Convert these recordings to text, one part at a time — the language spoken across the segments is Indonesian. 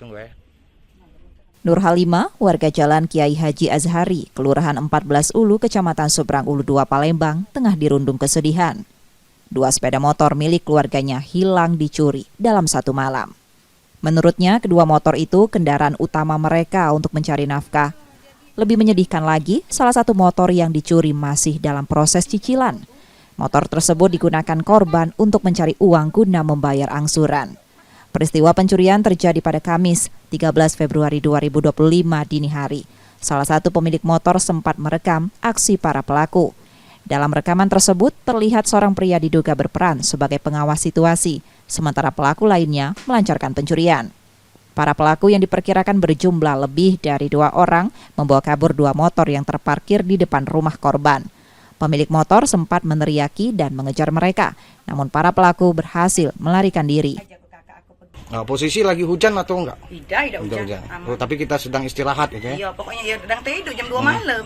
tunggu ya. Nur Halimah, warga Jalan Kiai Haji Azhari, Kelurahan 14 Ulu, Kecamatan Seberang Ulu 2, Palembang, tengah dirundung kesedihan. 2 sepeda motor milik keluarganya hilang dicuri dalam satu malam. Menurutnya, kedua motor itu kendaraan utama mereka untuk mencari nafkah. Lebih menyedihkan lagi, salah satu motor yang dicuri masih dalam proses cicilan. Motor tersebut digunakan korban untuk mencari uang guna membayar angsuran. Peristiwa pencurian terjadi pada Kamis, 13 Februari 2025 dini hari. Salah satu pemilik motor sempat merekam aksi para pelaku. Dalam rekaman tersebut, terlihat seorang pria diduga berperan sebagai pengawas situasi, sementara pelaku lainnya melancarkan pencurian. Para pelaku yang diperkirakan berjumlah lebih dari 2 orang membawa kabur 2 motor yang terparkir di depan rumah korban. Pemilik motor sempat meneriaki dan mengejar mereka, namun para pelaku berhasil melarikan diri. Nah, posisi lagi hujan atau enggak? Tidak hujan. Oh, tapi kita sedang istirahat gitu ya? Iya, pokoknya ya sedang tidur jam 2 malam.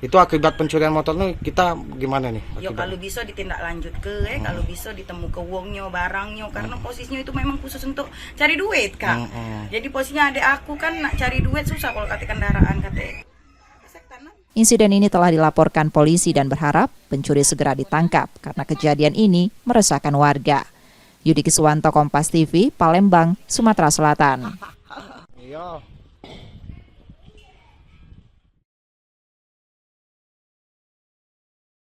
Itu akibat pencurian motor nih kita gimana nih? Ya kalau bisa ditindaklanjut kalau bisa ditemu ke uangnya, barangnya, karena posisinya itu memang khusus untuk cari duit, Kak. Jadi posisinya adik aku kan nak cari duit susah kalau kata kendaraan kata. Insiden ini telah dilaporkan polisi dan berharap pencuri segera ditangkap karena kejadian ini meresahkan warga. Yudi Kiswanto, Kompas TV, Palembang, Sumatera Selatan. Iya.